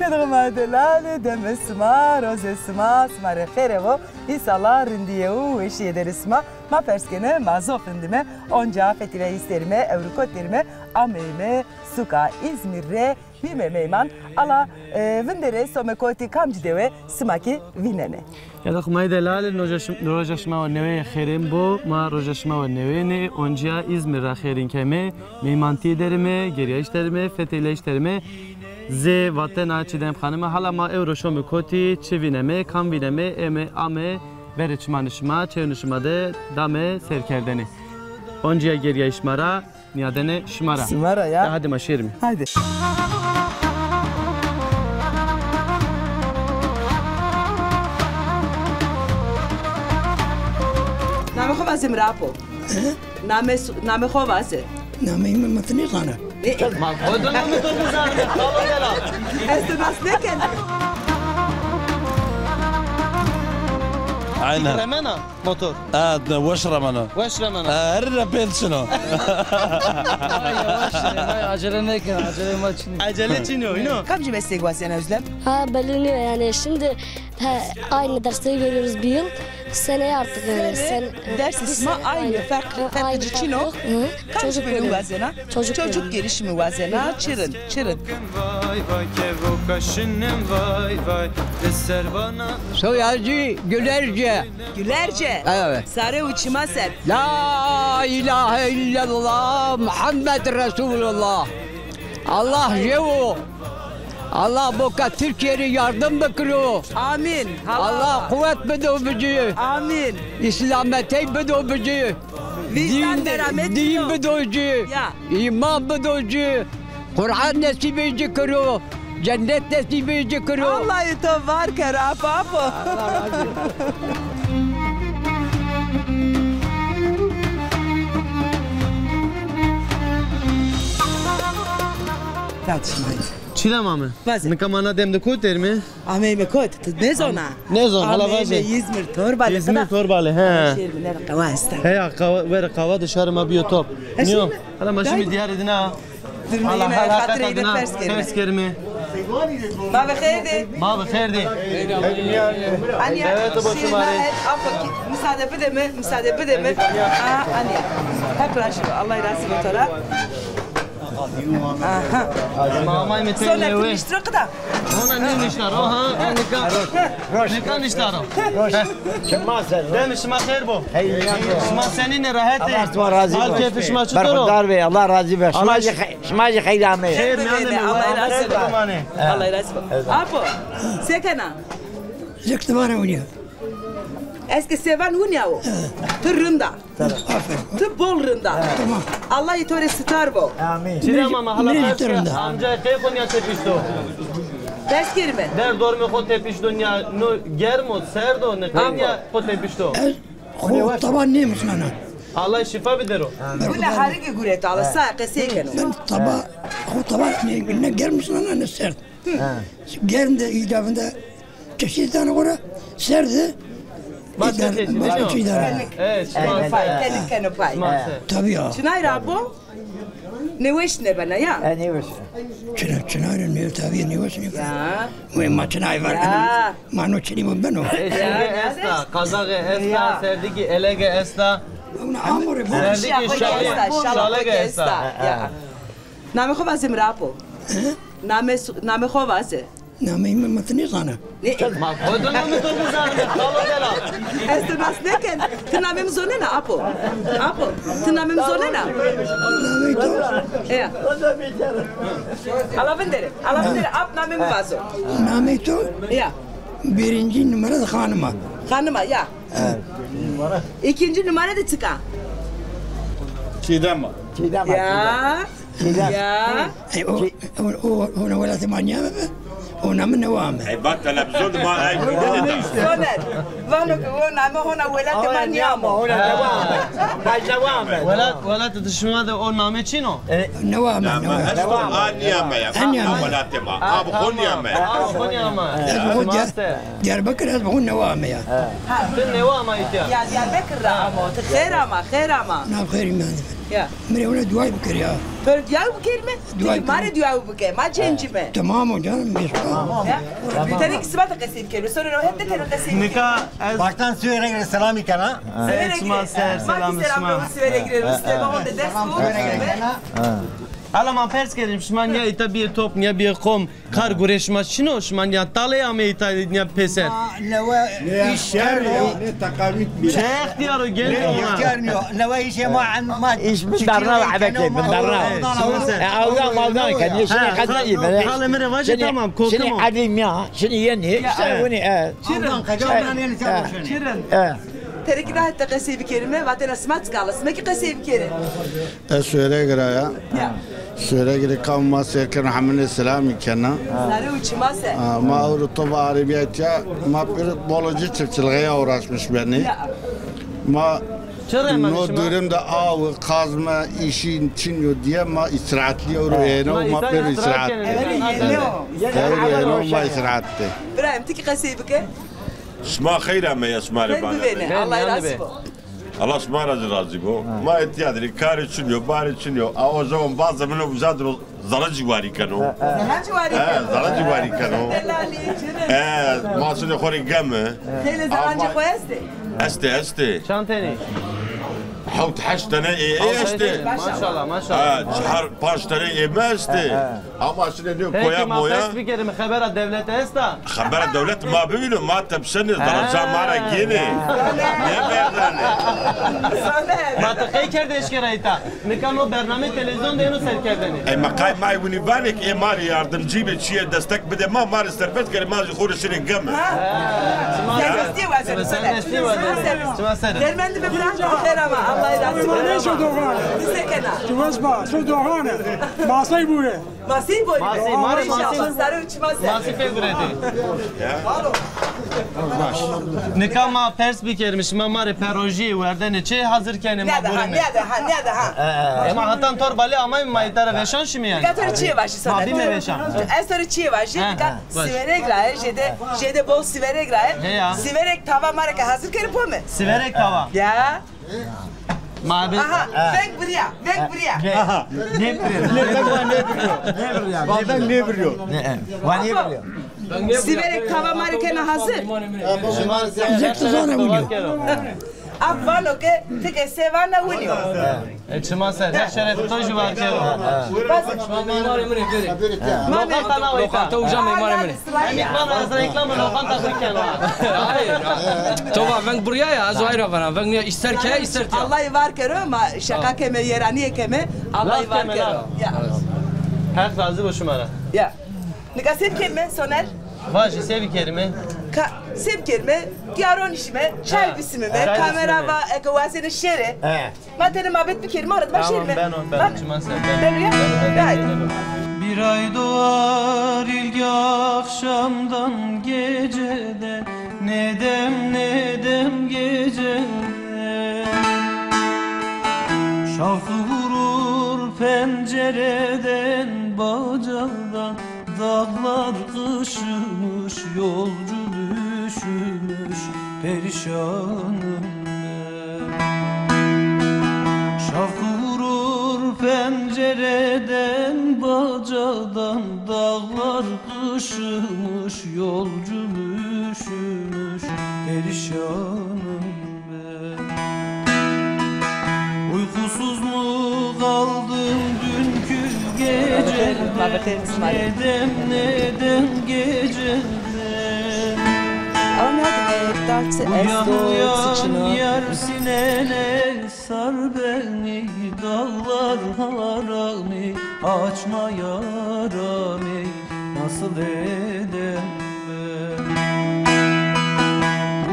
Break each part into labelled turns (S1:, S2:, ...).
S1: يدغم دلال دم اسما روز اسما اسما خيره İnşallah rindiye u eşi eder isma ma perskene ma zofrindime onca fetile isterime evrikotlerime ameyme suka İzmir'e vime meyman ala vindere somekoti kamcidewe smaki vinene.
S2: Ya da kumay delal rojaşma ve neve xerim bu ma rojaşma ve nevene onca İzmir'e xerin keme meymanti derime geriye işlerime fetile işlerime Ze vatan açıdan hanıme hala ma euroşomu koti çevineme kamvineme eme ame bereçmanışma çevinişmade dame serkerdeni. Onca geriye işmara niyadene şmara.
S1: Şmara ya.
S2: Hadi maşerim.
S1: Hadi. Name xovazim rapo. Name xovazim.
S3: نامي ما تنيقانا
S2: ما خودنا متوزان خلاص يلا
S1: استناسنكن
S4: عينها
S2: رمنا موتور
S4: وش رمنا
S2: وش رمنا
S4: هرنا بين شنو
S2: acele ne ki acele maçını acele çiniyor ino
S1: Kaçı meslek var sen Özlem?
S5: Ha belirliyor yani şimdi aynı dersleri görüyoruz bir yıl seneye artık
S1: ders ismi aynı farklı çino kaç bölüm var sana? Çocuk gelişimi var sana çırın
S6: Vay vay kevo kaşınım vay vay deser bana
S3: Soyacı
S1: Gülerce
S3: Evet
S1: Sare uçma ser
S3: La ilahe illallah Muhammed Resulullah Allah jevo Allah boka Türkiye'ye yardım bekliyor.
S1: Amin.
S3: Allah kuvvet bedobucu.
S1: Amin.
S3: İslamete bedobucu. Din bedobucu. İman bedobucu. Kur'an nasip edici kuru. Cennet nasip edici kuru.
S1: Allah'ı tovar kara papo. Allah razı olsun. Tartışmayın.
S2: Çile mı?
S1: Vaze.
S2: Ne kamana demde kod der mi?
S1: Amey me kod. Ne zona?
S2: Ne zona? Hala vaze.
S1: İzmir torbalı.
S2: İzmir torbalı he.
S1: Şehirler kavasta.
S2: He ya kava dışarı ma biyo top. Niyo? Hala maşimi diyar edin ha.
S1: Hala hatırıyla
S2: ters kerimi.
S1: Baba xeydi.
S2: Baba xeydi.
S1: Aniye. Evet boşu var. Müsaade bedeme. Aniye. Hep raşıyor. Allah razı olsun.
S2: Mamay metel
S1: Sonra
S2: lewe.
S1: kıştırık da.
S2: Ona ne niştar o ha? Ne kan niştar o? Demiş ma xeyr bu. Şma senin rahatı.
S7: Allah razı olsun.
S2: Al keyfi şma çutur o.
S7: Berkudar bey Allah razı olsun. Şma xeyrame.
S2: Xeyr mi anne?
S1: Allah razı olsun. Allah razı olsun. Apo. Sekena.
S3: Zektivara uniyor.
S1: Eski seven hunya o. Tırrında. Tı bol rında. Allah itore sitar bu.
S7: Amin.
S2: Çile mama hala amca key konya tepişto.
S1: Ders girme.
S2: Der dorme xo tepişto ya no germo serdo ne kanya xo tepişto.
S3: Xo taban ne muslana?
S2: Allah şifa bedero.
S1: Bu ne hariki guret Allah sağa sekena.
S3: Ben taban ne gelmişlana ne sert. Gelin de icabında çeşitlerine göre serdi.
S2: Başka çeşit. Evet,
S1: kendi pay.
S3: Tabii ya.
S1: Çınayır abo. Ne veş ne bana ya?
S7: Ne veş?
S3: Çınayır ne tabii ne veş ne?
S1: Ya.
S3: Ve maçınay var. Mano çelim ben o.
S2: Esta, kazak esta, serdiki elege esta.
S3: Amore bu.
S2: Serdiki şalege esta.
S1: Ya. Name xovazim rapo. Name xovazim.
S3: Name mi matnizana?
S2: Ma koduna mı tozan? Xalo dela.
S1: Estnasneken. Tınamem zonena apo. Apo. Tınamem zonena.
S3: Name to.
S1: Ya. Allah bendere. Ap namem vazo.
S3: Name to.
S1: Ya.
S3: Birinci numara da hanıma.
S1: Hanıma ya. İkinci numara da çıka.
S4: Çiğdem mi?
S1: Ya. Ya.
S3: Ona wala thamania ona من نوامه
S4: اي بقى تلفزيون ما اي
S1: Soner. Vano que ona ama hona wala temaniamo.
S2: ولا تدشما ده o name çino.
S3: نوامه
S4: انيا ما يا ولا تما ابو خنيا ما
S2: Konya ama.
S3: Diyarbakır az bu نوامه ya.
S2: Sen ne var ama ihtiyaç?
S1: Ya Diyarbakır ama. Xeyr ama.
S3: Ne xeyrim yani.
S1: Ya.
S3: Merevne dua bıkır ya.
S1: Böyle dua bıkır mı?
S3: Dua
S1: Çünkü mare dua bıkır. Ma cenci mi?
S3: Tamam o canım bir
S1: Ya. Bir tane ikisi var da kasayı bıkır. Sonra hep de tane kasayı bıkır.
S2: Nika ez
S7: Baştan söyle selam ikana.
S1: Severe
S2: Esma
S1: girer.
S2: ser selam
S1: Maki selam
S2: Esma.
S1: ve severe girer. Üstüne babam da ders bu.
S2: Hala ma pers kerim şman ya ita bir top ya bir kom kar gureşma şino şman ya talaya me ita ya peser.
S7: Leva iş
S2: Şeyh diyarı gel ona.
S7: لو اي شيء ما ايش من درنا وحبكي من درنا اوزان موزان كان شنو قديم
S2: Hala mere vajı tamam korkma.
S7: شنو قديم يا شنو يني يسووني
S2: Çirin.
S1: Tereki de hatta kasayı bıkır mı? Vaten asmat kalas. Meki kasayı bıkır.
S8: سويرة قرايا
S1: Ya.
S8: سويرة قرا كم ما سيركن حمل السلام كنا
S1: Sarı uçma sen.
S8: ما أور طبعا عربيتها ما بير بولوجي تلغيها وراسمش بني ما
S2: Çirin
S8: نو دورم دا آو قازمة إيشين تشينيو ديا ما إسرعتلي أوروينو ما بير إسرعت
S1: Ne o?
S8: أوروينو ما إسرعتي
S1: İbrahim tiki kasayı bıkır.
S4: اسمع خير ما يسمع
S1: Ben
S4: لبانا
S1: güvene. Allah razı olsun.
S4: الله اسمع razı bu. Ma ihtiyadri kar için yok, bar için yok. O zaman bazı bunu uzadro zalacı var iken o.
S1: Zalacı var
S4: He, zalacı var iken o.
S1: Delali, çirin.
S4: Masunu khori gemme.
S1: Tele zalancı koyasın.
S4: Este.
S2: Çanteni.
S4: حوت حشتنا ايه este.
S2: Maşallah maşallah.
S4: Çhar paştana este. Ama şimdi diyor
S2: Peki
S4: koya
S2: ma
S4: moya.
S2: pers bir kere mi habera devlet esta?
S4: خبر الدولة ما بيقولوا ما تبسني درجة مرة جيني يا برداني
S2: Ma tıkayı kerde eşkere ita. Nika no bername televizyon deyinu serkerdeni.
S4: اي مقاي ماي وني بالك اي ماري ياردم جيب شيء دستك بدي ما ماري سرفت كلي ما يخور شيء قمه
S1: Servis diye var servis.
S2: Sen ne istiyor Çima seri.
S1: Dermendi be bırak o khair ama Allah razı olsun.
S9: Ne şu doğan?
S1: Sekena.
S9: Çuvasba, şu doğan. Masay bure.
S1: Masi boy.
S2: Masi, mari
S1: İnşallah
S2: masi.
S1: sarı uçma sen.
S2: Masif eduredi. Nika ma pers bir kermiş ma mare peroji verdene çe hazırken ma
S1: Ne daha
S2: burine.
S1: ne daha.
S2: Ama hatan torbali ama ma itara veşan şimdi yani.
S1: Gator çiğ var şu sana.
S2: Ma bime veşan.
S1: Estor çiğ var. Şimdi
S2: Ha, baş.
S1: siverek graye, jede bol siverek graye.
S2: He ya.
S1: Siverek tava marka hazır kerip o mu?
S2: Siverek tava.
S1: Ya.
S2: Ma be.
S1: Aha, bek buraya, bek buraya.
S2: Ne
S7: بعدين ليه بريو واني بريو
S1: Siverek tava marka hazır.
S3: Zekte sana vuruyor.
S1: Afvano ke tek sevana vuruyor.
S2: Çima ser. Her şeref toju var kero. Lokanta o ita.
S10: توجع ميمار مني
S2: Reklam arasında reklam lokanta kırken o.
S10: توبا فنك بريا يا زهير فانا فنك استركا استركا
S1: Allah var kero ama şaka keme yeraniye keme Allah var kero. Ya.
S2: Her razı bu şumara.
S1: Ya. Nika sev kelime soner.
S2: Vajı sevi kerime.
S1: Sev kelime yaron işime, çay bisimi
S2: Çay
S1: kamera
S2: bisimi.
S1: va ekavasını şere. Materim abet bir kelime orada
S2: Tamam
S1: başlayayım
S2: ben on ben çima ser.
S1: Ben ya. Haydi.
S6: Bir ay doğar ilk akşamdan geceden Nedem geceden Şafı vurur pencereden bacadan Dağlar kışımış yolcu düşmüş perişanım ben Şafı vurur pencereden bacadan Dağlar kışımış yolcu düşmüş perişanım ben Uykusuz mu kaldım dünkü geceden Nedem geceden Uyan yar sinene sar beni Dağlar harami açma yarami Nasıl edem ben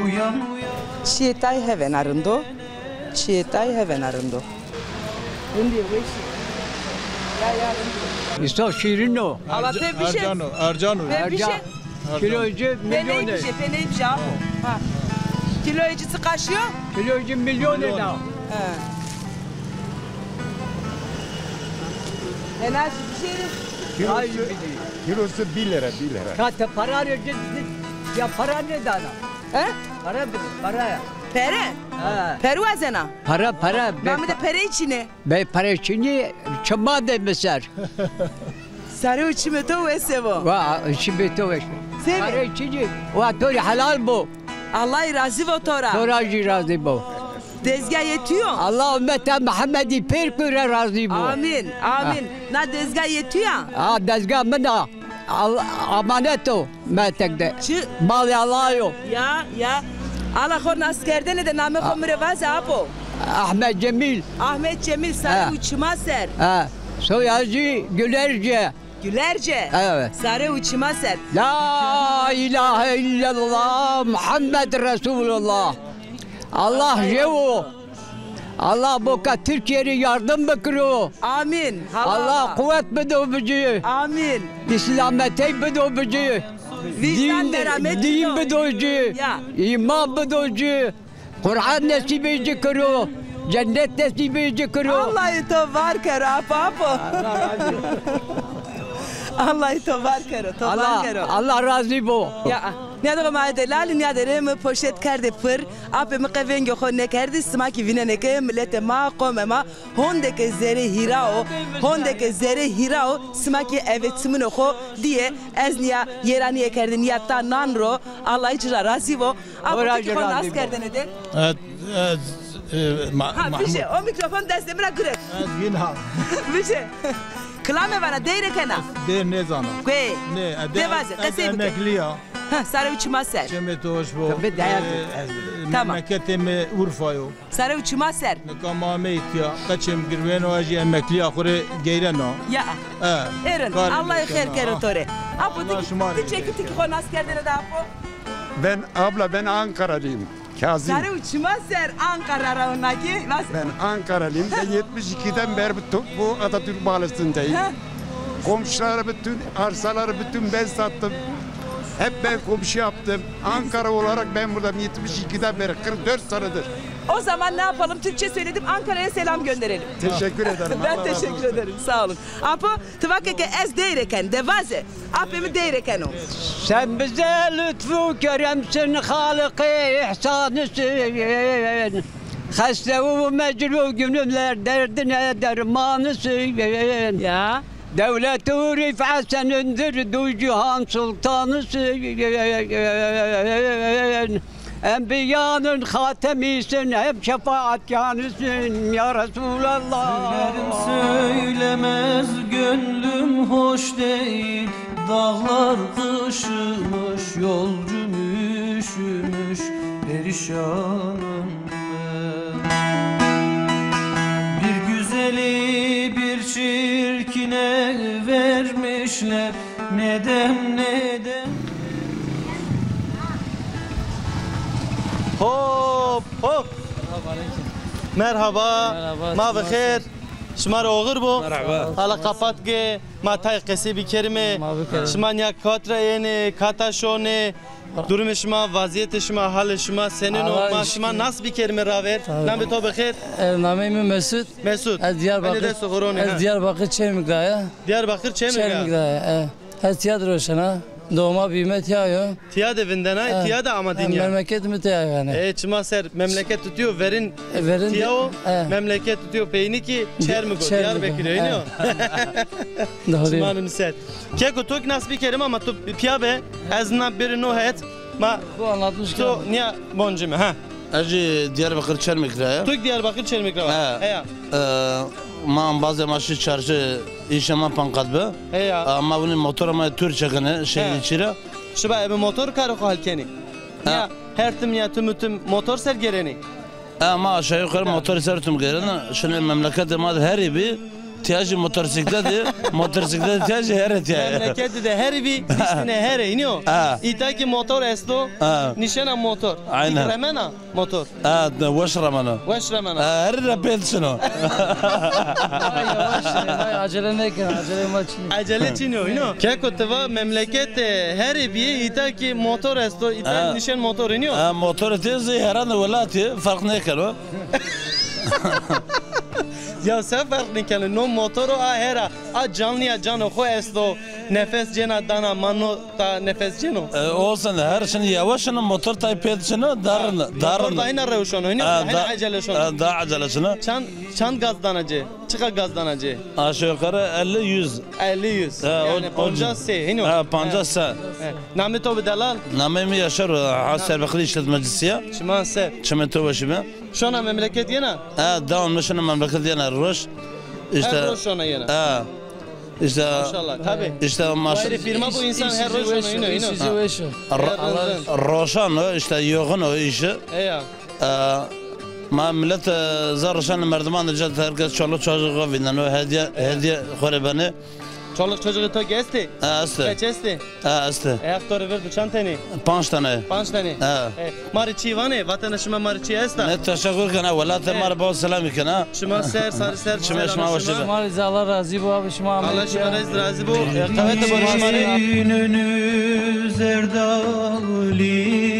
S6: Uyan
S1: Çiğetay heven arındo. Çiğetay heven arındo. Rindi veşi. Ya rindi.
S9: İşte şirin o.
S1: Ama pe bir şey.
S9: Ercano.
S1: Pe bir şey.
S9: Kilocu milyon
S1: Peneyim bir şey, peneyim bir şey. Ha. Kiloyucusu kaçıyor?
S9: Kilocu milyon lira.
S1: He. Enerji bir şey.
S8: Kilosu 1 lira.
S9: Kata para arıyor. Ya para ne dana?
S1: He?
S9: Para bilir, para ya.
S1: Pere? Pervazena.
S11: Para.
S1: Mami de pere içine.
S11: Be para içini çama de meser.
S1: Sarı uçime to esevo.
S11: Va içi to eş. Para içini. Va tori halal bu.
S1: Allah razı vo tora.
S11: Tora razı bu.
S1: Dezgah yetiyor.
S11: Allah ümmete Muhammed'i per kure razı bu.
S1: Amin. Na dezgah yetiyor.
S11: Dezgah mena. Amanet o. Metekde. Mal Allah yok.
S1: Ya. Allah khor askerden de namı komre vaz apo.
S11: Ahmet Cemil
S1: sarı uçma ser.
S11: Soyacı Gülerce. Evet.
S1: Sarı uçma ser.
S11: La ilahe illallah Muhammed Resulullah. Allah jevo. Allah boka Türkiye'ye yardım bekliyor.
S1: Amin.
S11: Allah kuvvet bedovcu.
S1: Amin.
S11: İslamete bedovcu. Din bedovcu. İman bedovcu. Kur'an nasip edici kuru. Cennet nasip edici kuru.
S1: Allah'ı tovar kero apo. Allah'ı tovar kero.
S11: Allah razı bu.
S1: Ya. Ne de ma de lal ne de rem poşet kerde pır. Ape mi kavenge khone kerde smaki vinene ke millete ma qomema honde ke zere hirao smaki evet simino kho diye ezniya yeraniye kerde niyatta nanro Allah icra razivo. Ape ki khon askerde ne de? Bir şey o mikrofon destemira gret.
S9: Yinha.
S1: Bir şey. Klame bana deyre kana.
S9: De ne zana.
S1: Kwe.
S9: Ne.
S1: Devaze. Kasebe.
S9: Emekliya.
S1: Sarı uçma ser.
S9: Cemetoş bu.
S1: Tamam.
S9: Memleketimi Urfa'yo.
S1: Sarı uçma ser.
S9: Nekama meytiya. Kaçım girveno acı emekliya kure geyreno.
S1: Ya. Eren. Allah'ı khair kere tore. Apo tiki kon askerdere de apo.
S12: Ben Ankaralıyım. Kazım.
S1: Sarı uçma ser Ankara raunaki.
S12: Ben Ankaralıyım. Ben 72'den beri bu Atatürk Mahallesi'ndeyim. Komşuları bütün, arsaları bütün ben sattım. Hep ben komşu yaptım. Ankara olarak ben buradayım 72'den beri 44 senedir.
S1: O zaman ne yapalım? Türkçe söyledim. Ankara'ya selam gönderelim.
S12: Teşekkür ederim.
S1: Ben teşekkür ederim. Sağ olun. Apo tıvakeke ez deyreken devaze. Apemi deyreken o.
S11: Sen bize lütfu keremsin Halık-ı ihsanısın. Hasta ve mecru gönüller derdine dermanısın.
S1: Ya.
S11: Devlet-i rif'a senindir du cihan sultanısın. Enbiyanın hatemisin hep şefaatkanısın ya Resulallah.
S6: Söylemez gönlüm hoş değil. Dağlar kışımış, yolcum üşümüş, perişanım ben. Bir güzeli bir çirkine vermişler, neden.
S2: Hop. Merhaba. Ma bixir. شما رو آغر بو حالا قفات که ما تای قصه بیکرمه شما نیا کاتر اینه کاتاشونه دورم شما وضعیت شما حال شما سنن و ما شما ناس بیکرمه راور نام تو بخیر
S10: نامم مسعود از دیارباکر
S2: دیارباکر چه میگه
S10: از تیاد روشنا doğma büyüme tiyayo.
S2: Tiyad evinden ha, tiyad ama dünya.
S10: Memleketimi tiyayo yani.
S2: Çıma ser memleket tutuyor verin tiyayo, memleket tutuyor peyni ki Çermigo, Diyarbakır oynuyor.
S10: Doğru.
S2: Çımanın ser. Keko tok nas bir kerim ama tu piyabe azna bir no het ma.
S10: Bu anlatmış ki.
S2: Tu niye boncime ha?
S13: Acı Diyarbakır Çermik'e.
S2: Tok Diyarbakır Çermik'e var.
S13: Ma bazı maçı çarşı işlema pankadbe. Ama bunun motor ama Türkçe'ne şey içire.
S2: Şuba ev motor karı halkeni. Ya her tim ya tüm motor ser geleni.
S13: Ama aşağı yukarı motor ser tüm geleni. Şimdi memlekette madde her bir tiyacı motosiklet tiyacı her tiyacı.
S2: Memlekette de her bir dişine her iniyor. İtaki motor esto nişana motor.
S13: Aynen.
S2: Remena motor.
S13: Veşramana. Her repet şunu.
S10: Acele ne ki?
S2: Acele çiniyor, iniyor. Keko teva memlekette her bir itaki motor esto itaki nişan motor iniyor.
S13: Motor tiyacı herhangi velatı fark ne karo?
S2: Ya sen fark ne kalın? No motoru a hera a canlıya canı ko esto nefes cena dana mano ta nefes ceno.
S13: Olsun her şimdi yavaşını motor taypetçini darın.
S2: Motor da yine revşonu, yine acele şonu.
S13: Daha acelesini.
S2: Çan gazdan acı, çıka gazdan acı.
S13: Aşağı yukarı 50-100.
S2: 50-100. Yani pancası, yine o.
S13: Pancası.
S2: Namı to bedalal.
S13: Namı mı yaşar? Hasar bakılı işletmecisiye.
S2: Çiman se.
S13: Çimen to başıma.
S2: Şona memleket yine.
S13: Devam şuna memleket yine roş. İşte.
S2: Her roş şona yine.
S13: İşte
S2: maşallah tabii.
S13: İşte maşallah.
S2: Firma bu insan her roş şona yine.
S13: Roşan o işte yoğun o işi. Ma millet zarşan merdivan necdet herkes çoluk çocuğu vinden o hediye korebani.
S2: Çoluk çocuğu to geçti.
S13: Asti.
S2: Geçti.
S13: Asti.
S2: Ayakları verdi çan tane.
S13: 5 tane.
S2: 5 tane. Mariçi vane vatandaşıma mariçi esta.
S13: Ne teşekkür kana velat mar ba selam kana.
S2: Şuma ser sarı ser
S13: şuma şuma hoş be.
S10: Şuma Allah razı bu abi şuma.
S2: Allah şuma razı bu. Evet barışmane.
S6: Önü zerdali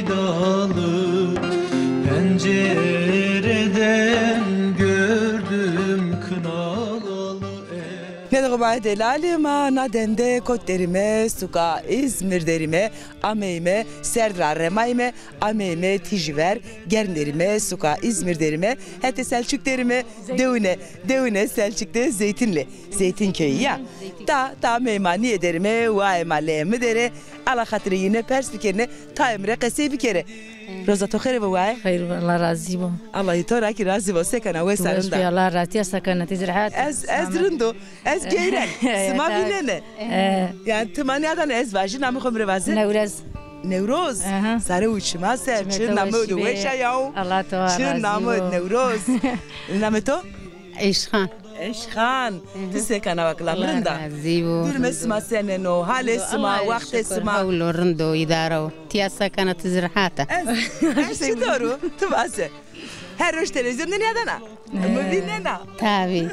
S6: dalı pencereden gördüm kınalı.
S1: Nedogma delalima nadende kotterime suka İzmir derime ameyme serdra remayme ameyme tijver gernderime suka İzmir derime hete Selçuk derime devune Selçuk'ta Zeytin köyü ya ta meymani ederime vay maleme dere ala hatırı yine perspikerine ta emre kese bir kere Roza to خير بواي
S14: خير الله راضي بو
S1: الله يتوراك راضي بو سكن او سرندا
S14: الله راضي سكنت زرعات
S1: از رندو از جيران سما بيننا يعني تمانياdan ez vajin namı khomre vaze Nevroz sare uçma ser çır namı do weşa yav
S14: Allah to
S1: çır namı Nevroz namı to Eşkhan تسكن وكلا مرندا دير اسمها سننو هل اسمها وقت اسمها
S15: ولورندو يدارو تياسا كانت زرحاته
S1: ايش تدورو تباسه her roş televizyonda ne adana مبيننا
S15: تابي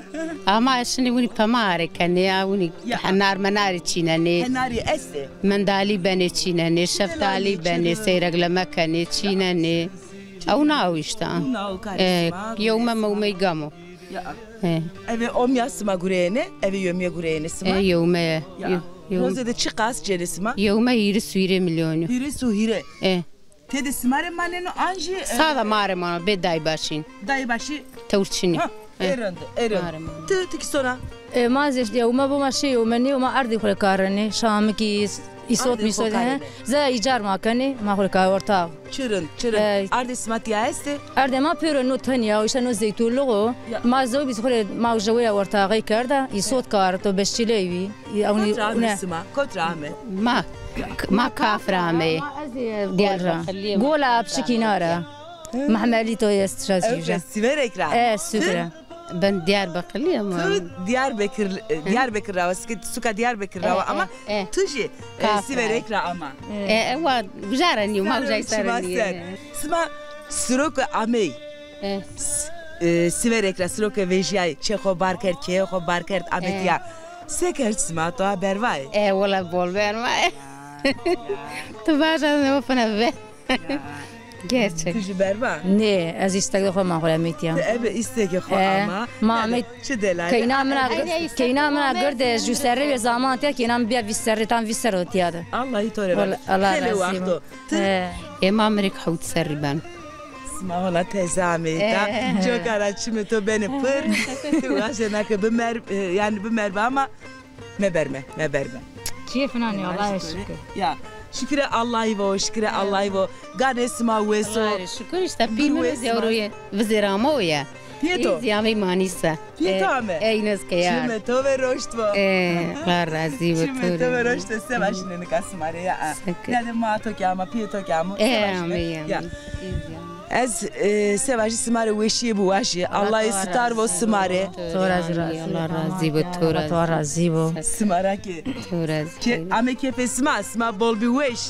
S15: اما شنو وني بماري كان يا وني حنار مناري تشيناني
S1: حناري اسه
S15: مندالي بني تشيناني شفتالي بني سيرق لما كان تشيناني او ناويشتا يوم ما يقامو
S1: Eve omya sma gurene, eve yömye gurene sma.
S15: Yömye.
S1: Rozede çıkas ceresma.
S15: Yömye hiri suire milyonu.
S1: Hiri su hire. Tede smare maneno anji.
S15: Sada mare mano be daybaşin.
S1: Daybaşı.
S15: Tavurçini.
S1: Erend. Tiki sonra.
S14: مازش يوم ما شيء يومني وما أرضي خلق كارني شامكي يصوت ميصوت زي إيجار ما كني ما خلق كارورتاو
S1: çırın أرض سماتيا است
S14: أرض ما بيرو نو تانيا وإيش نو زيتون لغو ما زوج بيسخل ما وجوية ورتاغي كاردا يصوت كارتو بشتليوي
S1: أوني كترامه
S15: ما كافرامه
S14: ديالرا قولا بشكينارا محملي تو يستراتيجيا
S1: سيفركرا
S15: سيفرا Ben Diyarbakırlıyım.
S1: Diyarbakır rava, suka Diyarbakır rava ama tujı siverek ra ama.
S15: Evet, güzel niye, güzel sarı.
S1: Sma sroka amey. Siverek ra sroka vejay, çeko barker, çeko barker ametiya. Seker sma to haber var.
S15: Valla bol vermay. Tu başa ne yapana be. Gerçek.
S1: Tujı berba.
S14: Ne, az istek de ma خلا میتیم.
S1: Evet istek yok ama.
S14: Mahmut.
S1: چه دلای.
S14: کینا من گرد جوسری و زمان تیا کینا بیا ویسری تام ویسر تیاده.
S1: الله يطول.
S14: خیلی وقتو.
S15: Amerika حوت سربان.
S1: اسمع ولا تزامي تا جو كاراتشي تو بين بير وعشان بمر يعني بمر ama meberme.
S14: كيف ناني والله شكر.
S1: Ya şükre Allah'ı şükre Allah'ı gane sma weso
S15: şükür işte bilmemiz yavruya vizirama o ya
S1: Pieto
S15: ziyami manisa
S1: Pieto me
S15: eynes ke ya
S1: Çime to ve roştvo
S15: la razı bu
S1: Çime to ve roştvo sevaşne ne kasmare ya ya de ma to kama Pieto kama ya Ez sevaji smare weşi bu vaşi Allah istar vo smare
S15: Allah razı bu
S14: razı bu
S1: smara ki ki ame kefe sma bol bi weş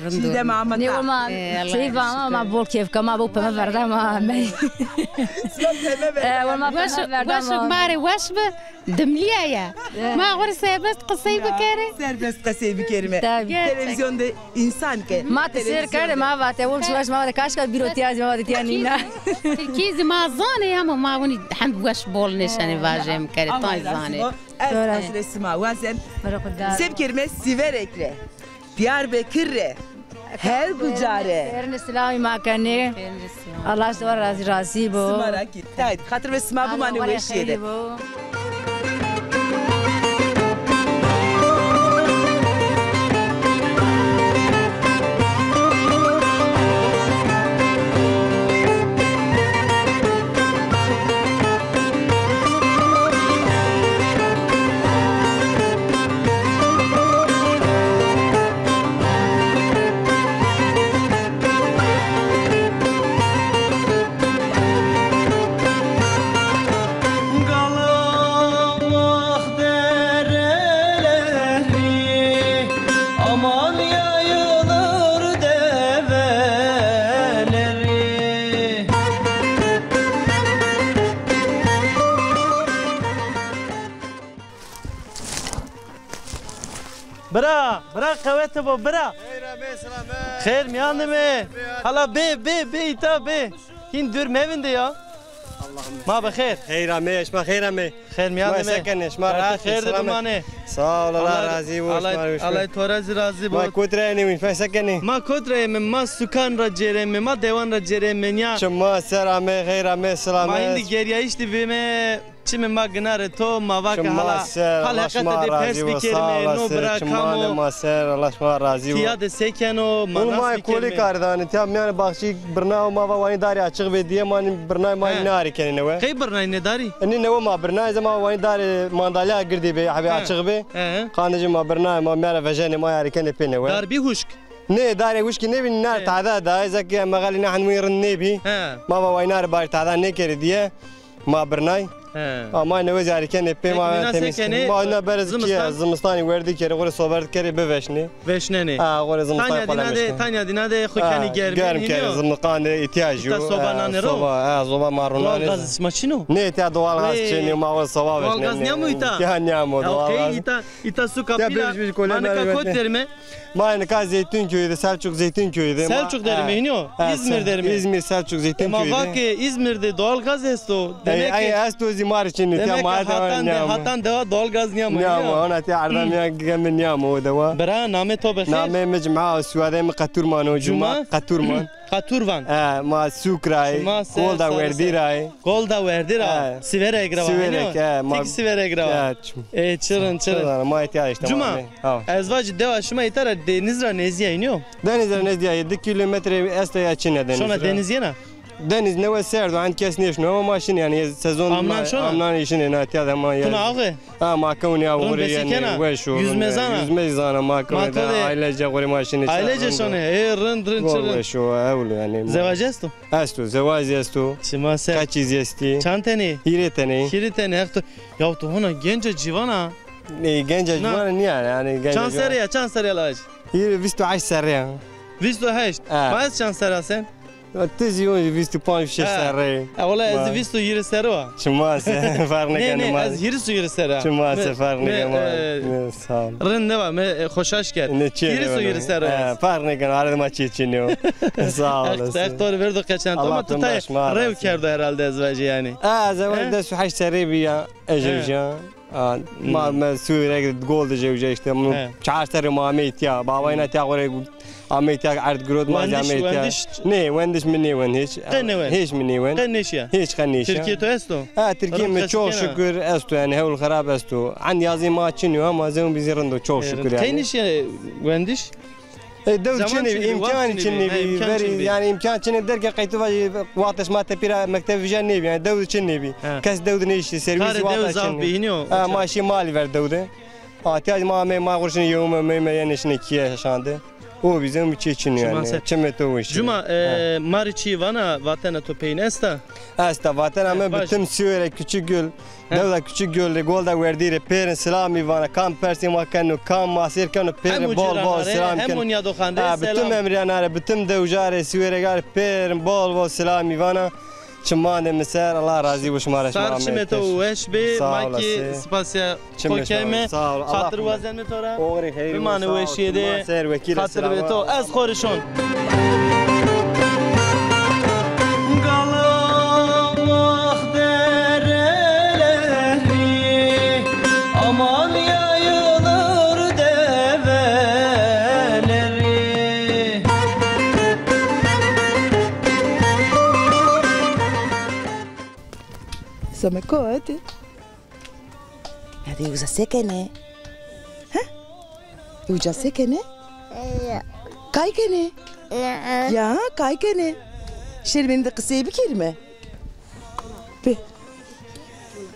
S15: rundu
S1: ma
S14: ne olma şey var ama bol kef kama bu pema verda ma
S15: واش ماري واش دملية ما غير سيبس قصي بكاري
S1: Serbest kasayı bir kelime. Televizyonda insan ki.
S14: ما تصير كده ما بعد أول شويش ما بعد كاشكا بيروتياز ما بعد تيانينا
S15: تركيز ما زاني يا ما وني حمد واش بول نشاني فاجم كاري طاي زاني
S1: Evet, Esma Vazen. Sev kelime Siverek'le. Diyarbakır'le. Her gucare.
S14: خير السلام ما كان الله يستر راسي بو
S1: Smaraki. Haydi, hatır ve Esma bu mani ve şeyde.
S2: برا قوته با برا خیر میانمه حالا به ایتا به این دور میونده یا ما بخیر
S16: خیر امیش ما خیر امی
S2: خیر میانمه
S16: ما سکنش ما راحت
S2: خیر دمانه
S16: سال الله راضی باش
S2: الله تو راضی
S16: ما کتره نمیش ما سکنی
S2: ما کتره ما سکان را جرم ما دیوان را جرم نیا
S16: شما سر امی خیر امی سلام
S2: ما این گریایش دی بیم چی ما گناره تو ما واقع حالا حقیقت دی پرس بکرمه نو برا کامو
S16: ما سر الله شما راضی و
S2: تیاد سکنو
S16: ما کولی کاردان تیام میان باخشی برنامه ما وانی داری açık به دیه ما برنامه ما ناری کنی نوه
S2: خی برنامه نداری
S16: اینی نوه ما برنامه زمان وانی داری ماندالیا گردی به حبی açık به خانجی ما برنامه ما میاره وجهنی ما یاری کنی پینه
S2: دار بی هوشک
S16: نه داری وش کی نبی نار تعداد اذا که مغالی نحن ويرن نبی ما وانی نار بار تعداد نکردی دیه ما برنامه ما نوزی علی کنی پی ما تمیز ما نه برز کی زمستانی وردی کردی غور صحبت کردی بوشنی
S2: وشنی
S16: غور زمستانی قلمش
S2: تانیا دیناده خوکنی گرم
S16: کردی زمستان احتیاجی
S2: تا صبحانه رو
S16: صبح مارونانی
S2: دوال غاز اسمه چینو
S16: نه تا دوال غاز چینی ما غور صبح
S2: دوال غاز نیامو ایتا
S16: یا نیامو دوال غاز
S2: ایتا سو کپیلا مانکا کد درمه
S16: ما نکا زeytin köyüydü Selçuk zeytin köyüydü
S2: Selçuk derime iniyor İzmir derime
S16: İzmir Selçuk zeytin köyüydü
S2: ama bak İzmir'de doğal gaz esto
S16: demek ki esto zimar için
S2: demek ki hatan deva doğal gaz niyamo
S16: niyamo ona ti ardam ya gemen niyamo deva
S2: bera name to bekhe
S16: name mecmua suade mi qaturman o juma qaturman
S2: Qaturvan
S16: ma sukray golda verdiray
S2: golda verdiray sivere egrava tek sivere egrava çırın
S16: ma ihtiyaç işte
S2: Cuma ezvacı deva şuma itara denizra neziye iniyor
S16: denizra neziye 7 kilometre estaya çine denizra
S2: şuna deniziye na
S16: دنيز نوى سير عند كاس نيش نوى ماشين يعني سيزون أمنان يشين هنا تياده ما يعني
S2: كنا عقه
S16: ما كوني أوري يعني وشو يزمزانا ما كوني عائلة جاوري ماشين
S2: عائلة جشونه رند شرن
S16: وشو أولو يعني
S2: زواج استو
S16: زواج استو
S2: شما سر
S16: كاتشيز يستي
S2: چانتني
S16: هيرتني
S2: هختو يا تو هنا جنج جيوانا
S16: جنج جيوانا يعني
S2: چان سريا لاج
S16: هير 28 سريا
S2: 28 ما چان سريا sen
S16: تزيون فيستو بان في شهر
S2: والله از فيستو يير سروا
S16: شما سفرنا كان
S2: ما از هيرسو يير سرا
S16: شما سفرنا كان سام
S2: رن ما خوشاش کرد هيرسو يير سرا
S16: فرنا كان على ما çiçiniyor sağ olasın
S2: اختار verdi kaçan ama tutay rev kerdi herhalde ezvacı yani
S16: zaman da şu haş serebiya ejevja ما سويرك تقول جوجا işte çarşarı mamit ya babayına tağore Ametya ard grod ma Ametya ne wendiş minni wen hiç minni wen hiç kanniş
S2: Türkiye to esto
S16: Türkiye mi çok şükür esto yani hevl kharab esto عندي yazı ma çiniyor ama zaman bizirinde çok şükür yani
S2: Kayniş wendiş
S16: دو چنی امکان چنی بری yani imkan çنی derken kayıtı vatandaş ma tepira mektebi vijan ne yani dövd çnni bi kas dövd ne işi servis vatandaş çnni maaşı mali ver dövd atiyaj ma kurşun yevme me yani şne kiye şandı o bizim bir çeçin yani çemeto iş
S2: Cuma mariçi vana vatana to peynesta
S16: asta vatana ama bütün süre küçük göl devlet küçük göl golda verdiği perin selami vana kam persi makanu kam masir kanu perin bol selam kan
S2: hem ya dokhande
S16: bütün emriyanare bütün devjare süre gar perin bol selami vana çimane miser Allah razı olsun mara
S2: Sar çimeto weş be maki spasya kokeme hatır vazen mi tora bimane weşiyede hatır beto az koruşun Galamak dereleri aman yayılır develeri
S1: Samekot. Hadi uza sekene. Ha? Uza sekene? Kay kene? Ya kay kene. Şerbenin de kısaya bir kelime. Be.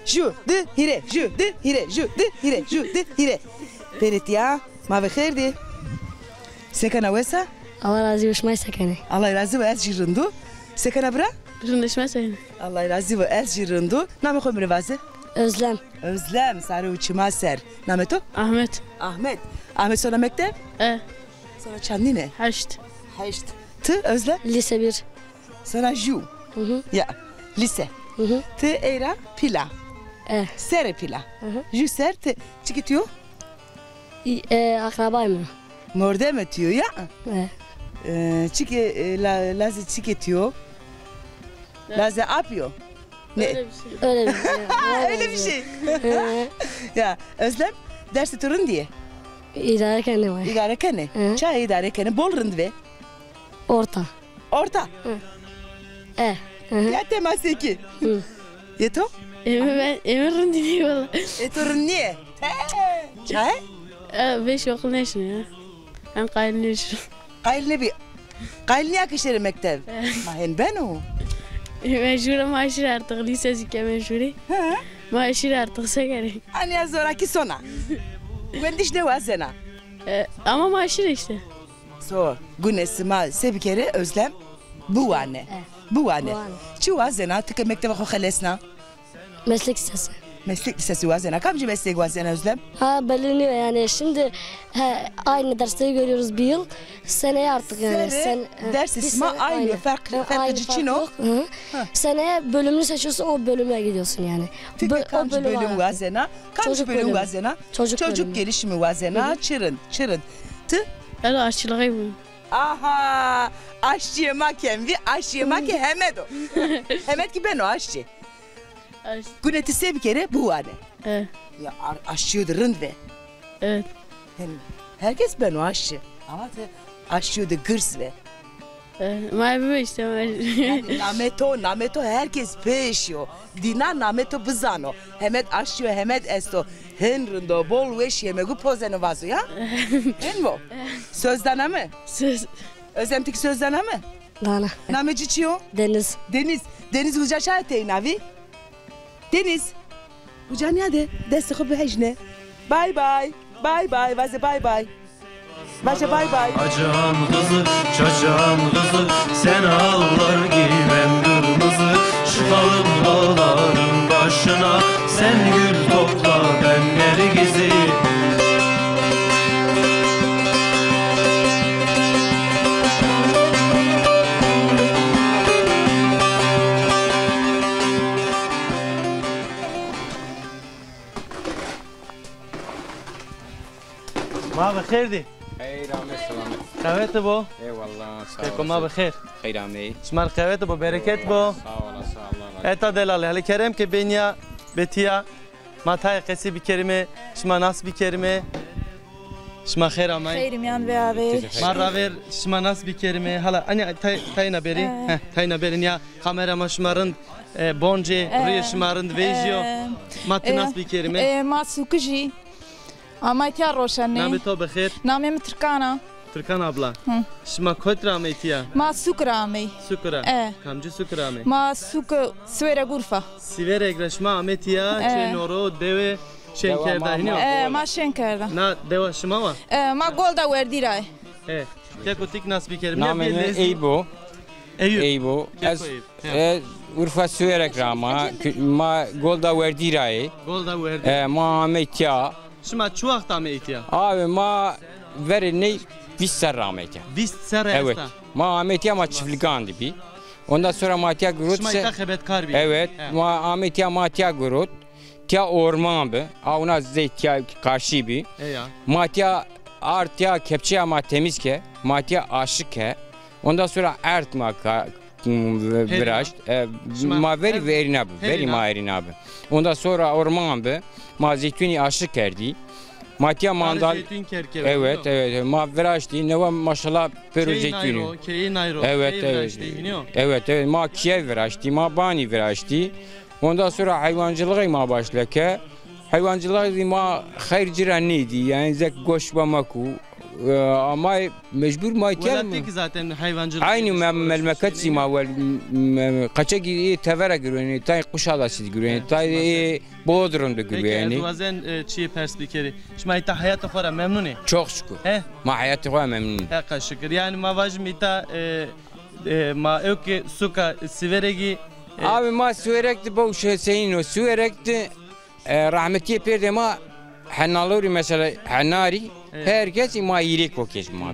S1: Ju de hire, ju de hire, ju de hire, ju de hire. Perit ya, ma bekherdi. Sekene wesa?
S5: Allah razı olsun sekene.
S1: Allah razı ve ez jirundu. Sekene bra?
S5: Rındaşma sekene.
S1: Allah razı ve ez jirundu. Name komre vazı?
S5: Özlem.
S1: Özlem, sarı uçma ser. Name to?
S5: Ahmet.
S1: Ahmet. Ahmet sonra mektep? Sonra çandı ne?
S5: Haşt.
S1: Haşt. Tı Özlem?
S5: Lise 1.
S1: Sonra ju. Ya, lise. Tı era pila. Sere pila. Ju ser tı çıkıtıyor?
S5: Akrabayım.
S1: Morde mi diyor ya? Çıkı lazı çıkıtıyor. Lazı yapıyor. Ne?
S5: Öyle bir şey.
S1: Öyle bir şey. Ya Özlem dersi turun diye.
S5: İdare kene var.
S1: İdare kene. Çay idare kene. Bol rındve.
S5: Orta.
S1: Orta. Ya teması ki. Yeto?
S5: Emir rındvi valla.
S1: Turun niye? Çay?
S5: 5 okul neşin ya. Ben kaynışım.
S1: Kaynı bir. Kaynı yakışır mektep. Mahen ben o.
S5: Meşhur maaşır artık lisesi ke meşhuri. Maaşır artık sekere.
S1: Anne zoraki sona. Wendiş de vazena.
S5: Ama maaşır işte.
S1: So, günesima sebikere Özlem bu anne. Bu anne. Şu vazena tıkı mektebe kokalesna.
S5: Meslek lisesi.
S1: Meslek lisesi vazena. Kamcı meslek vazena Özlem?
S5: Ha belirliyor yani şimdi aynı dersleri görüyoruz bir yıl. Seneye artık yani.
S1: Ders ismi aynı. Farkı için o.
S5: Seneye bölümünü seçiyorsun o bölüme gidiyorsun yani.
S1: Kamcı bölüm vazena. Kamcı bölüm vazena. Çocuk gelişimi vazena. Çırın. Tı?
S5: Evet aşçılığı bu.
S1: Aha. Aşçı yemek envi. Aşçı yemek Hemed o. Hemed ki ben o aşçı. Güneti sev bir kere bu anne.
S5: Evet.
S1: Ya aşçıydı rındve.
S5: Evet.
S1: Herkes ben o aşçı. Ama aşçıydı gırs ve.
S5: Maybe işte.
S1: Nameto herkes peşiyor. Dina nameto bızano. Hemet aşçıyor hemet esto. Henrindo bol veş yemegu pozene vazo ya. Hen mo? Sözdana mı?
S5: Söz.
S1: Özlemteki sözdana mı?
S5: Dana.
S1: Nameci çiyo?
S5: Deniz.
S1: Deniz uca şahiteyim abi. Deniz. Uca nerede? Desti kubi hecne. Bye bye. Bye bye. Vaze bye bye. Vaze bye bye.
S6: Acam kızı, çaçam kızı, sen ağlar giymem kırmızı. Çıkalım dağların başına, sen gül topla ben nergizi.
S2: ما بخير دي
S17: خير عمي سلامت
S2: قهوت بو
S17: اي والله
S2: كيكم ما بخير
S17: خير عمي
S2: شمال قهوت بو بركت بو
S17: sağ ol
S2: اتا دلال هل كريم كي بينيا بتيا ما تاي قسي بكلمه شما ناس بكلمه شما خير عمي
S18: خيرم يان بيابي
S2: مرة ver شما ناس بكلمه هلا انا تاينا بري تاينا بري يا كاميرا ما شمارند بونجي ري شمارند فيديو ما تناس بكلمه
S18: ما سوكجي Amaytya roşanne.
S2: Name to bexir.
S18: Namem Türkana.
S2: Türkan abla. Şma kotra ametiya.
S18: Ma sukrame.
S2: Sukra. Kamcı sukrame.
S18: Ma suk svere gurfa.
S2: Svere egrashma ametiya çenoro deve şenkerda hiniyo.
S18: Ma şenkerda.
S2: Na deva şma va?
S18: Ma golda verdiray.
S2: Ya kotik nas bikerim.
S17: Namem Eybo. Eybo. Az Urfa Süerek Rama. Ma golda verdiray.
S2: Golda verdiray.
S17: Ma ametya.
S2: Şma çuakta ametiya.
S17: Abi ma verini 20 ser ametya.
S2: 20 ser
S17: evet. Ma ametya ma çiftlikan gibi. Ondan sonra Matya Gurut.
S2: Şmayta xebetkar bir.
S17: Evet. Ahmetya Matya Gurut. Tya orman bi. Ona zeytya karşı bi. Matya Artya kepçe ama temiz ke. Matya aşık ke. Ondan sonra ert maka viraşt. Ma veri verina bi. Veri ma erina bi. Ondan sonra orman bi. Ma zeytuni aşık kerdi. Matya mandal. Evet evet. Ma viraşti. Ne var maşallah peru zeytuni. Evet evet. Evet evet. Ma Kiev viraşti. Ma Bani viraşti. Ondan sonra hayvancılığa ma başlaka. Hayvancılığa ma hayır ciraniydi. Yani zek goş bamaku. Ama mecbur ma
S2: ki zaten hayvancılık.
S17: Aynı memleket ma vel kaça gibi tevere görüyor. Tay kuşadası görüyor. Tay Bodrum'da görüyor yani.
S2: Peki bazen çiğ perspektifi. Şimdi ta hayatı khora memnuni.
S17: Çok şükür. Ma hayatı khora memnun.
S2: Hakka şükür. Yani ma vajmi ta ma öke suka siveregi.
S17: Abi ma sürekli bu şey senin o sürekli rahmetiye perde ma hanalori mesela hanari herkes ma iyilik o kez ma.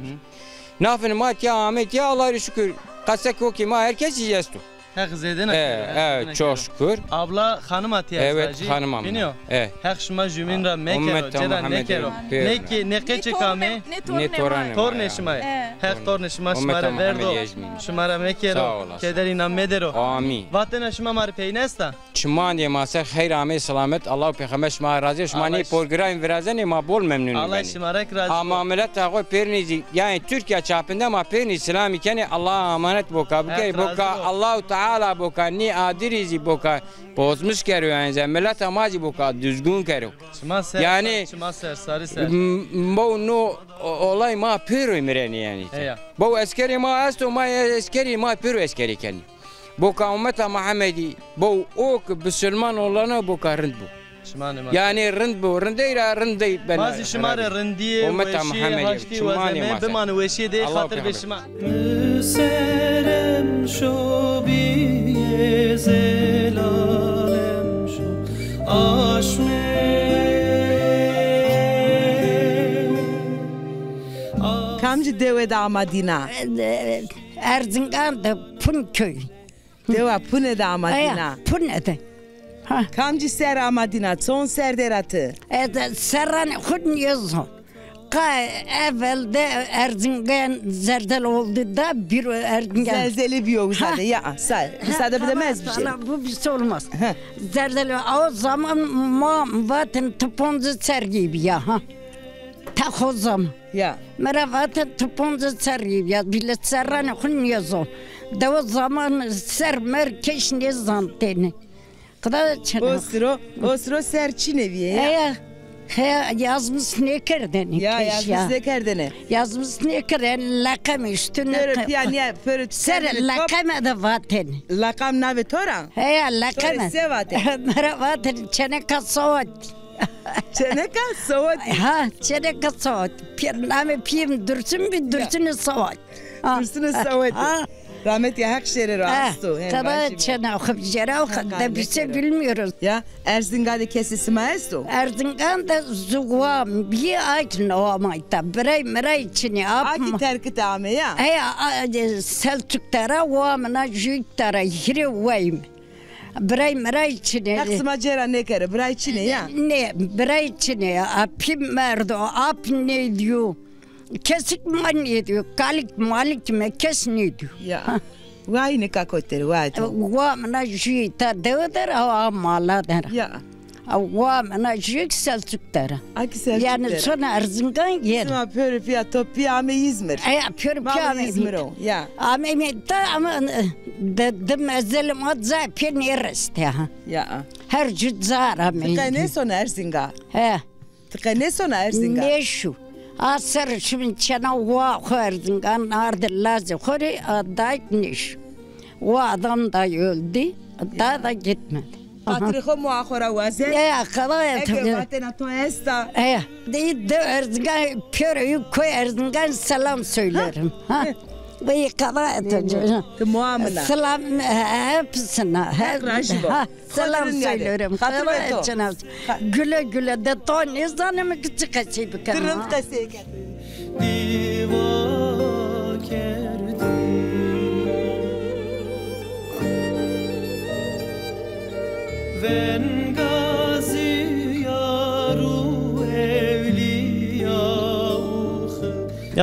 S17: Nafın ma ya Ahmet ya Allah'a şükür. Kasak o ki ma herkes yiyestu.
S2: Hak zeden.
S17: Evet çok şükür.
S2: Abla hanım atıyor.
S17: Evet hanım ama.
S2: Biliyor.
S17: Evet.
S2: Hak şuma jüminra mekero. Ceren nekero. Ne keçe kame.
S17: Ne torane.
S2: Torne şmay. Hak torne şma şmara verdo. Şmara mekero. Kederina medero.
S17: Amin.
S2: Vatana şma mar peynesta.
S17: Şman diye masa hayır ame selamet Allah peygamber şma razı şmani program verazen ma bol memnun.
S2: Allah şmarak razı.
S17: Ama millet ağoy pernizi yani Türkiye çapında ma perni İslami kene Allah emanet boka. Boka Allah Teala boka ni adirizi boka bozmuş keriyor yani millet amacı boka düzgün keriyor. Yani bu no olay ma pero mireni yani. Bu askeri ma asto ma askeri ma pero askeri kendi. Boka ümmeta Muhammedi bu ok Müslüman olana boka rend bu. Yani rend bu rendeyra rendey ben.
S2: Bazı şımara rendiye
S17: ümmeta Muhammedi
S2: şımane beman veşi de hatır beşma.
S6: Serem şobi zelalem şo aşme.
S1: Kamcı deve damadina.
S19: Erzincan'da Punköy.
S1: Deva pune damadina.
S19: Pune'de.
S1: Kamcı ser amadina, son serderatı.
S19: Serran hudun yazın. Evvelde Erzincan zerdel oldu da bir Erzincan.
S1: Zelzeli bir yol zaten ya. Müsaade edemez bir şey.
S19: Bu bir şey olmaz. Zerdel o zaman ma vaten toponcu sergibi ya. Ta o zaman.
S1: Ya.
S19: Mera vaten toponcu sergibi ya. Bile serran hudun yazın. Da o zaman ser merkeş ne zanteni.
S1: O sıra serçineviye.
S19: Yazmış ne kerdeni?
S1: Ya yazmış ne kerdeni?
S19: Yazmış ne kerdeni? Lakam üstüne. Ser lakam da vaten.
S1: Lakam nave toran?
S19: Lakam.
S1: Se vaten.
S19: Mera vaten çeneka soğut.
S1: Çeneka soğut?
S19: Çeneka soğut. Name piyim dursun bir dursun soğut.
S1: Dursun soğut. Rahmet ya hak şerir ağustу.
S19: Tabii çene okuyup jere okuyup bir şey bilmiyoruz.
S1: Ya Erzincan'da kesisi maesto?
S19: Erzincan'da zuğam bir ayın oğamayta. Biray içini yapma.
S1: Aki terkit ame ya?
S19: Selçuklara oğamına jüktara hiri vayım. Biray içini.
S1: Taksıma cera ne kere? Biray içini ya?
S19: Ne? Biray içini. Apim merdo. Ap ne diyor? Kesik mani diyor, kalik malik me kes ne diyor.
S1: Ya, vay ne kakoteri vay.
S19: Vamna jita devder amala der.
S1: Ya.
S19: Vamna jik Selçuklara.
S1: Aki Selçuklara.
S19: Yani sonra Erzincan yer.
S1: Sonra pörüpiya topi ame İzmir.
S19: Pörüpiya ame
S1: İzmir o. Ya.
S19: Ame da ama de mezelim adza penirest ya.
S1: Ya.
S19: Her cüzzar ame.
S1: Tıkane sonra Erzincan. Tıkane sonra Erzincan.
S19: Ne şu? Asır şimdi çana va Erzincan ardılazı khori adaytmış. O adam da öldü, da gitmedi.
S1: Patriho muahora vazen.
S19: Ya kadar
S1: tabii. Vatena to esta.
S19: De Erzincan pörü koy Erzincan selam söylerim. Ve kadar
S1: muamına.
S19: Selam hepsine. Selam söylerim. Güle güle de ton izanımı küçük kaçı bir kanal.
S1: Kırınt kaseye
S6: Diva kerdi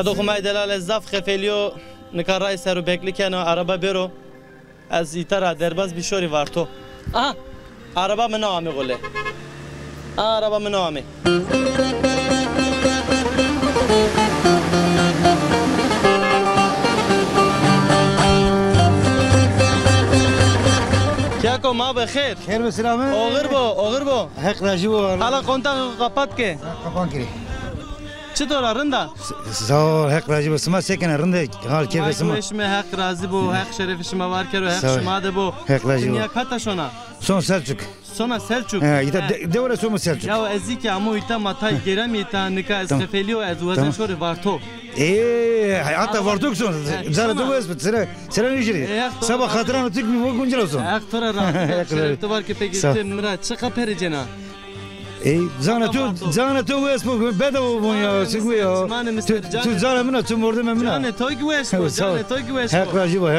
S2: دوخمای دلال زاف خفلیو نکارای سر و بکلی کنه عربا برو از ایتر درباز بیشوری وارتو عربا منو آمی قله عربا منو آمی کیاکو ما بخیر
S20: خیر و سلامه
S2: آغر با
S20: حق راجی بو
S2: حالا کنتاق قپات که
S20: قپان کری
S2: چطور رنده؟
S20: سال حق راجی بو سما سکنه رنده حال کیف سما
S2: اسم حق راضی بو حق شریف شما وار کرو حق شما ده بو
S20: حق راجی بو
S2: دنیا کتا شونا
S20: سون سلچوک
S2: سونا سلچوک
S20: ایتا دوره سوم سلچوک
S2: یا ازی که امو ایتا ماتای گرم ایتا نکا از خفلیو از وزن شوری وارتو
S20: حتی وارتوک سون زار دو اسم سر نیجری سبا خاطران تک می وگون جلو سون
S2: حق تورا را شریف تو وار که پیگیرتی مرا چقا پری جنا
S20: زانه تو اسمو بدو بونیا سگویا تو زانه منا تو مرده منا
S2: جانه توی گوش کو جانه توی گوش
S20: حق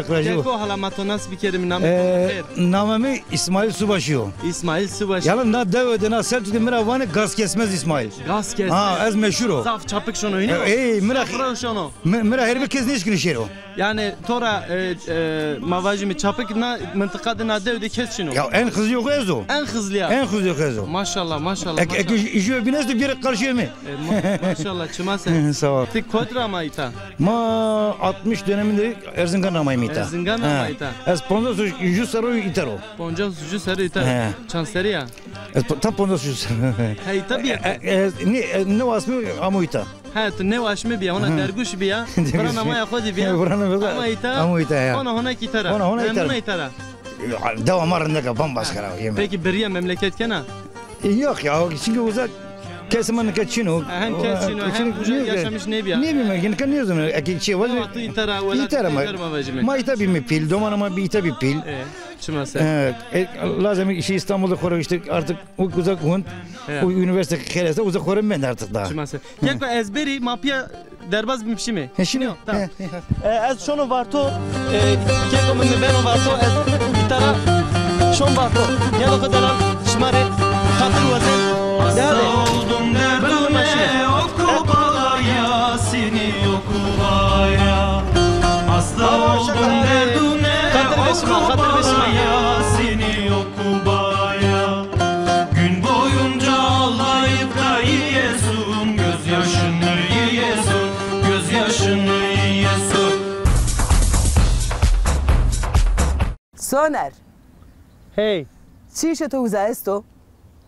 S20: راجی
S2: کو حالا ما تو ناس بکریم نام خیر
S20: نامم اسماعیل سوباشیو
S2: اسماعیل سوباشی
S20: یالا نه دو نه سرت که مرا وانه گاز کسمز اسماعیل
S2: گاز کسمز
S20: از مشهورو
S2: صاف چاپک شونو اینو
S20: مرا هر bir kez niş girişero
S2: yani tora mavajimi çapık na mıntıkada na devde kes şunu
S20: ya en hızlı yok ezo
S2: en hızlı ya
S20: en hızlı yok ezo
S2: maşallah maşallah
S20: işi binez de bir karşıya mı
S2: maşallah çımase
S20: sağ ol
S2: tik kodra mayta
S20: ma 60 döneminde Erzincan amayita
S2: Erzincan amayita
S20: es ponda suju saru itero
S2: ponda suju saru itero chanseri ya
S20: ta ponda suju
S2: hey tabii
S20: ne wasmı amoita
S2: ها تو نه واشمه بیا اونا درگوش بیا برا ما خودی بیا
S20: امویتا
S2: اونا هنا کی ترا هنا ترا
S20: دوا مر نگه بمباس کرا
S2: peki beriye memleket kana
S20: yok ya şimdi uzak kesimden kaçino
S2: hem kaçino yaşamış ne biya
S20: ne bileyim yani kan ne zaman şey var
S2: itara
S20: ma itabi mi pil domana ma bir itabi pil lazım işi İstanbul'da kora işte artık uzak hund o üniversite kereste uzak korum ben artık daha
S2: Keko ezberi mapya derbaz bir şey mi?
S20: Şimdi
S2: tamam. Ez şunu varto keko men ben varto ez itara şon varto gel o kadar şmare hatır vazen hadi oldum derdine okula Yasin'i okula ya hasta oldum derdine okula Yasin'i okula ya gün boyunca ağlayıp da yiyesun gözyaşını yiyesun gözyaşını yiyesun
S1: Soner
S2: Hey
S1: چی شد تو وزه است تو؟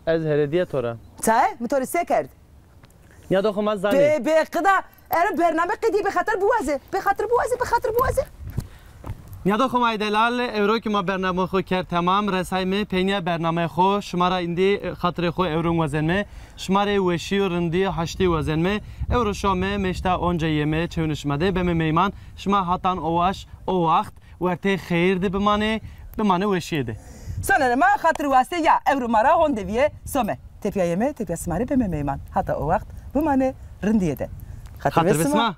S2: از هردیه تورا
S1: چه؟ مطوری سه کرد؟
S2: یا دو خماز زنی
S1: به قدا ارم برنامه قدی به خاطر بوازه
S2: یا دو خمای دلال اورو که ما برنامه خو کرد تمام رسای می پینیا برنامه خو شما را ایندی خاطر خو اورو وزن می شما را وشی و رندی هشتی وزن می اورو شما مشتا اونجا یمه چونش مده به میمان شما هاتان اواش او وقت ورته خیر دی بمانه وشی دی
S1: Sonra ma hatır vası ya evru mara hondeviye some. Tepya yeme, tepya smari be meman. Hatta o vakit bu mane rindiyede.
S2: Hatır besma.